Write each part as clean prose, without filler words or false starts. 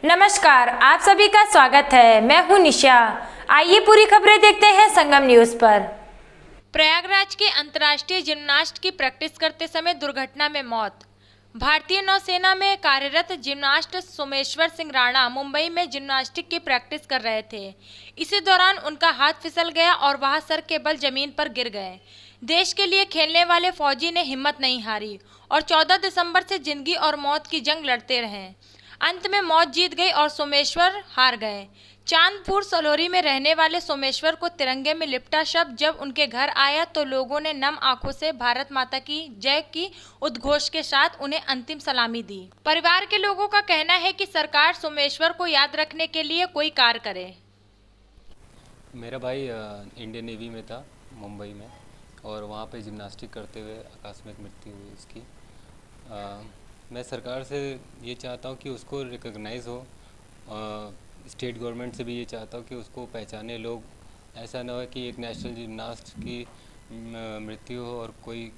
नमस्कार, आप सभी का स्वागत है। मैं हूं निशा। आइए पूरी खबरें देखते हैं संगम न्यूज पर। प्रयागराज के अंतर्राष्ट्रीय जिम्नास्ट की प्रैक्टिस करते समय दुर्घटना में मौत। भारतीय नौसेना में कार्यरत जिम्नास्ट सोमेश्वर सिंह राणा मुंबई में जिम्नास्टिक की प्रैक्टिस कर रहे थे। इसी दौरान उनका हाथ फिसल गया और वह सर के बल जमीन पर गिर गए। देश के लिए खेलने वाले फौजी ने हिम्मत नहीं हारी और 14 दिसंबर से जिंदगी और मौत की जंग लड़ते रहे। अंत में मौत जीत गई और सोमेश्वर हार गए। चांदपुर सलोरी में रहने वाले सोमेश्वर को तिरंगे में लिपटा शब्द जब उनके घर आया तो लोगों ने नम आंखों से भारत माता की जय की उद्घोष के साथ उन्हें अंतिम सलामी दी। परिवार के लोगों का कहना है कि सरकार सोमेश्वर को याद रखने के लिए कोई कार्य करे। मेरा भाई इंडियन नेवी में था मुंबई में, और वहाँ पे जिम्नास्टिक करते हुए आकस्मिक मृत्यु हुई उसकी। मैं सरकार से ये चाहता हूँ कि उसको रिकॉग्नाइज़ हो, स्टेट गवर्नमेंट से भी ये चाहता हूँ कि उसको पहचाने लोग। ऐसा ना हो कि एक नेशनल जिम्नास्ट की मृत्यु हो और कोई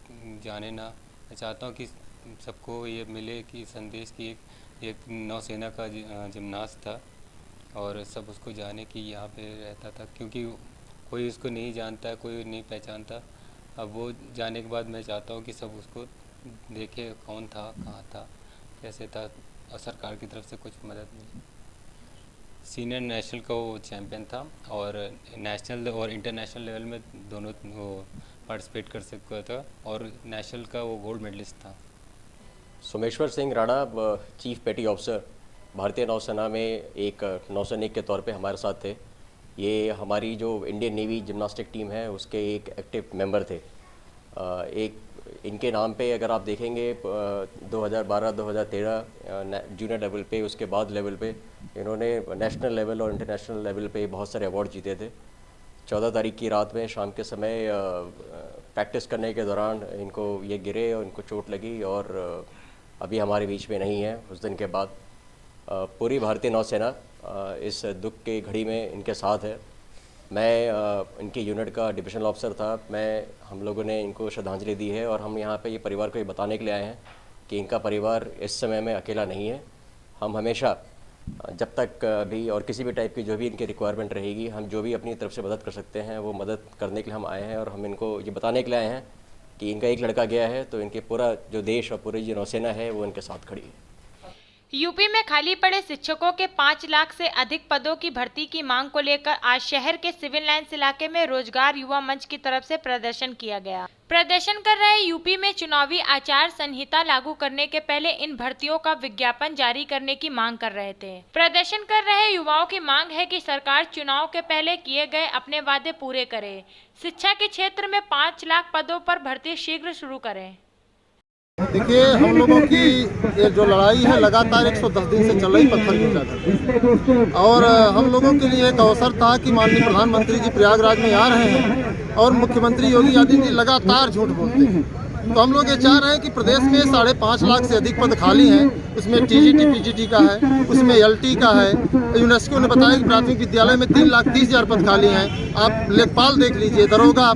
जाने ना। मैं चाहता हूँ कि सबको ये मिले कि संदेश की एक नौसेना का जिम्नास्ट था और सब उसको जाने कि यहाँ पे रहता था, क्योंकि कोई उसको नहीं जानता, कोई नहीं पहचानता। अब वो जाने के बाद मैं चाहता हूँ कि सब उसको देखे, कौन था, कहाँ था, कैसे था, और सरकार की तरफ से कुछ मदद मिली। सीनियर नेशनल का वो चैम्पियन था और नेशनल और इंटरनेशनल लेवल में दोनों वो पार्टिसिपेट कर सकता था, और नेशनल का वो गोल्ड मेडलिस्ट था। सोमेश्वर सिंह राणा चीफ पेटी ऑफिसर भारतीय नौसेना में एक नौसैनिक के तौर पे हमारे साथ थे। ये हमारी जो इंडियन नेवी जिम्नास्टिक टीम है उसके एक एक्टिव मेंबर थे। एक इनके नाम पे अगर आप देखेंगे 2012-2013 जूनियर लेवल पे, उसके बाद लेवल पे इन्होंने नेशनल लेवल और इंटरनेशनल लेवल पे बहुत सारे अवार्ड जीते थे। 14 तारीख की रात में शाम के समय प्रैक्टिस करने के दौरान इनको ये गिरे और इनको चोट लगी और अभी हमारे बीच में नहीं है। उस दिन के बाद पूरी भारतीय नौसेना इस दुख की घड़ी में इनके साथ है। मैं इनके यूनिट का डिविजनल ऑफिसर था। हम लोगों ने इनको श्रद्धांजलि दी है और हम यहाँ पे ये परिवार को ये बताने के लिए आए हैं कि इनका परिवार इस समय में अकेला नहीं है। हम हमेशा जब तक भी और किसी भी टाइप की जो भी इनकी रिक्वायरमेंट रहेगी, हम जो भी अपनी तरफ से मदद कर सकते हैं वो मदद करने के लिए हम आए हैं। और हम इनको ये बताने के लिए आए हैं कि इनका एक लड़का गया है तो इनके पूरा जो देश और पूरी जो नौसेना है वो इनके साथ खड़ी है। यूपी में खाली पड़े शिक्षकों के 5 लाख से अधिक पदों की भर्ती की मांग को लेकर आज शहर के सिविल लाइंस इलाके में रोजगार युवा मंच की तरफ से प्रदर्शन किया गया। प्रदर्शन कर रहे यूपी में चुनावी आचार संहिता लागू करने के पहले इन भर्तियों का विज्ञापन जारी करने की मांग कर रहे थे। प्रदर्शन कर रहे युवाओं की मांग है कि सरकार चुनाव के पहले किए गए अपने वादे पूरे करे। शिक्षा के क्षेत्र में 5 लाख पदों पर भर्ती शीघ्र शुरू करे। देखिए, हम लोगों की ये जो लड़ाई है लगातार 110 दिन से चल रही पत्थर यूजा कर, और हम लोगों के लिए एक अवसर था कि माननीय प्रधानमंत्री जी प्रयागराज में आ रहे हैं और मुख्यमंत्री योगी आदित्यनाथ जी लगातार झूठ बोलते हैं। तो हम लोग ये चाह रहे हैं कि प्रदेश में 5.5 लाख से अधिक पद खाली हैं। उसमें टीजीटी पीजीटी का है, उसमें एलटी का है। यूनेस्को ने बताया कि प्राथमिक विद्यालय में 3,30,000 पद खाली हैं। आप लेखपाल देख लीजिए, दरोगा।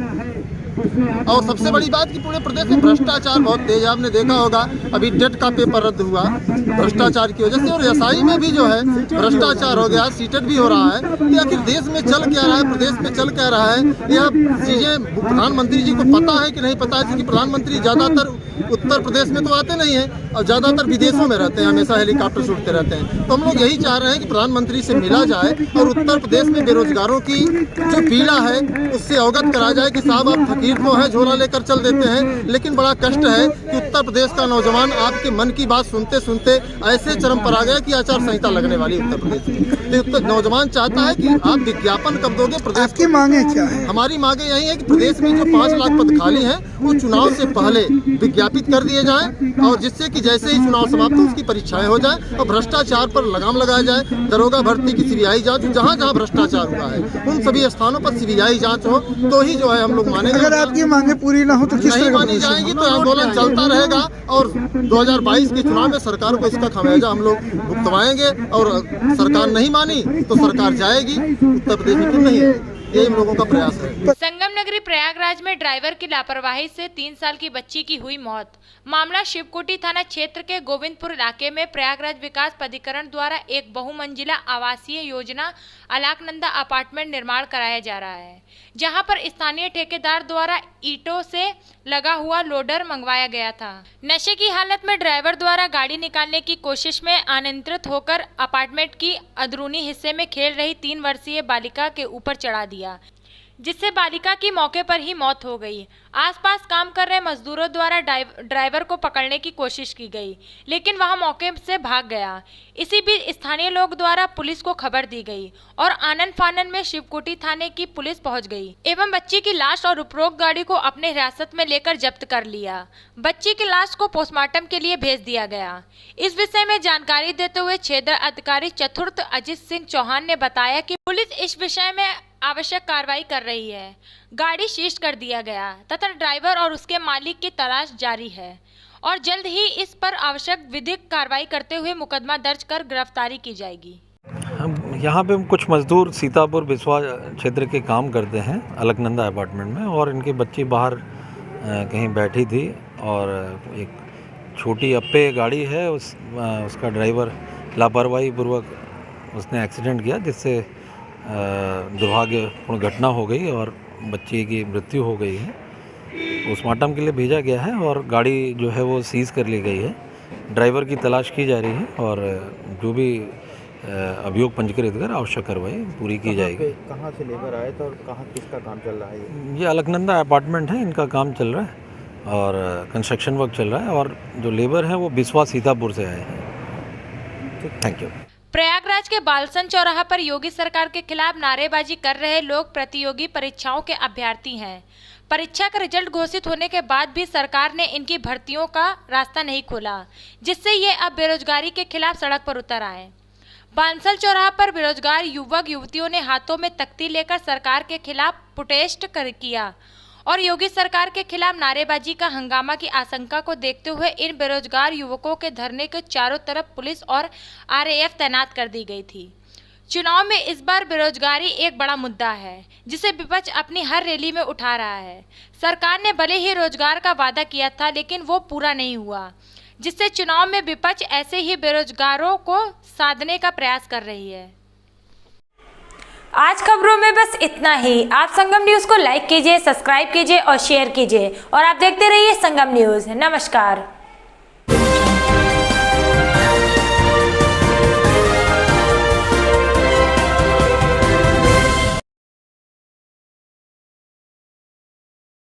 और सबसे बड़ी बात कि पूरे प्रदेश में भ्रष्टाचार बहुत तेज। आपने देखा होगा अभी टेट का पेपर रद्द हुआ भ्रष्टाचार की वजह से, और एसआई में भी जो है भ्रष्टाचार हो गया, सीटेट भी हो रहा है। तो आखिर देश में चल क्या रहा है, प्रदेश में चल क्या रहा है, यह चीज़ें प्रधानमंत्री जी को पता है कि नहीं पता है? क्योंकि प्रधानमंत्री ज़्यादातर उत्तर प्रदेश में तो आते नहीं हैं और ज़्यादातर विदेशों में रहते हैं, हमेशा हेलीकॉप्टर से उड़ते रहते हैं। तो हम लोग यही चाह रहे हैं कि प्रधानमंत्री से मिला जाए और उत्तर प्रदेश में बेरोजगारों की जो पीड़ा है उससे अवगत कराया जाए कि साहब आप फकीर तो है, झोला लेकर चल देते हैं, लेकिन बड़ा कष्ट है कि उत्तर प्रदेश का नौजवान आपके मन की बात सुनते सुनते ऐसे चरम पर आ गया कि आचार संहिता लगने वाली उत्तर प्रदेश में। तो नौजवान चाहता है कि आप विज्ञापन कब दोगे? प्रदेश की मांगे क्या है? हमारी मांगे यही है कि प्रदेश में जो 5 लाख पद खाली हैं वो चुनाव से पहले विज्ञापित कर दिए जाएं, और जिससे कि जैसे ही चुनाव समाप्त हो उसकी परीक्षाएं हो जाए और भ्रष्टाचार पर लगाम लगाया जाए। दरोगा भर्ती की सीबीआई जांच, जहाँ जहाँ भ्रष्टाचार हुआ है उन सभी स्थानों पर सीबीआई जांच हो तो ही जो है हम लोग मानेंगे। अगर आपकी मांगे पूरी ना हो तो किस तरह मानी जाएंगी? तो आंदोलन चलता रहेगा और 2022 के चुनाव में सरकार को इसका खमियाजा हम लोग भुगतवाएंगे। और सरकार नहीं मानी तो सरकार जाएगी, उत्तर प्रदेश में नहीं है। यही हम लोगों का प्रयास है। संगम नगरी प्रयागराज में ड्राइवर की लापरवाही से 3 साल की बच्ची की हुई मौत। मामला शिवकुटी थाना क्षेत्र के गोविंदपुर इलाके में प्रयागराज विकास प्राधिकरण द्वारा एक बहुमंजिला आवासीय योजना अलकनंदा अपार्टमेंट निर्माण कराया जा रहा है, जहां पर स्थानीय ठेकेदार द्वारा ईंटों से लगा हुआ लोडर मंगवाया गया था। नशे की हालत में ड्राइवर द्वारा गाड़ी निकालने की कोशिश में अनियंत्रित होकर अपार्टमेंट की अंदरूनी हिस्से में खेल रही 3 वर्षीय बालिका के ऊपर चढ़ा दिया, जिससे बालिका की मौके पर ही मौत हो गई। आसपास काम कर रहे मजदूरों द्वारा ड्राइवर को पकड़ने की कोशिश की गई, लेकिन वह मौके से भाग गया। इसी बीच स्थानीय लोग द्वारा पुलिस को खबर दी गई और आनन फानन में शिवकुटी थाने की पुलिस पहुंच गई एवं बच्ची की लाश और उपरोक्त गाड़ी को अपने हिरासत में लेकर जब्त कर लिया। बच्ची की लाश को पोस्टमार्टम के लिए भेज दिया गया। इस विषय में जानकारी देते हुए क्षेत्र अधिकारी चतुर्थ अजित सिंह चौहान ने बताया कि पुलिस इस विषय में आवश्यक कार्रवाई कर रही है। गाड़ी सीज कर दिया गया तथा ड्राइवर और उसके मालिक की तलाश जारी है और जल्द ही इस पर आवश्यक विधिक कार्रवाई करते हुए मुकदमा दर्ज कर गिरफ्तारी की जाएगी। हम यहाँ पे कुछ मजदूर सीतापुर बिस्वा क्षेत्र के काम करते हैं अलकनंदा अपार्टमेंट में, और इनकी बच्ची बाहर कहीं बैठी थी और एक छोटी अप्पे गाड़ी है, उसका ड्राइवर लापरवाही पूर्वक उसने एक्सीडेंट किया, जिससे दुर्भाग्यपूर्ण घटना हो गई और बच्ची की मृत्यु हो गई है। पोस्टमार्टम के लिए भेजा गया है और गाड़ी जो है वो सीज कर ली गई है। ड्राइवर की तलाश की जा रही है और जो भी अभियोग पंजीकृत कर आवश्यक कार्रवाई पूरी की जाएगी। कहाँ से लेबर आए थे और कहाँ किसका काम चल रहा है? ये अलकनंदा अपार्टमेंट है, इनका काम चल रहा है और कंस्ट्रक्शन वर्क चल रहा है, और जो लेबर है वो बिस्वा सीतापुर से आए हैं। Thank you. प्रयागराज के बालसन चौराहा पर योगी सरकार के खिलाफ नारेबाजी कर रहे लोग प्रतियोगी परीक्षाओं के अभ्यर्थी हैं। परीक्षा का रिजल्ट घोषित होने के बाद भी सरकार ने इनकी भर्तियों का रास्ता नहीं खोला, जिससे ये अब बेरोजगारी के खिलाफ सड़क पर उतर आए। बालसन चौराहा पर बेरोजगार युवक युवतियों ने हाथों में तख्ती लेकर सरकार के खिलाफ प्रोटेस्ट किया और योगी सरकार के खिलाफ नारेबाजी का हंगामा की आशंका को देखते हुए इन बेरोजगार युवकों के धरने के चारों तरफ पुलिस और आरएएफ तैनात कर दी गई थी। चुनाव में इस बार बेरोजगारी एक बड़ा मुद्दा है, जिसे विपक्ष अपनी हर रैली में उठा रहा है। सरकार ने भले ही रोजगार का वादा किया था, लेकिन वो पूरा नहीं हुआ, जिससे चुनाव में विपक्ष ऐसे ही बेरोजगारों को साधने का प्रयास कर रही है। आज खबरों में बस इतना ही। आप संगम न्यूज़ को लाइक कीजिए, सब्सक्राइब कीजिए और शेयर कीजिए, और आप देखते रहिए संगम न्यूज़। नमस्कार।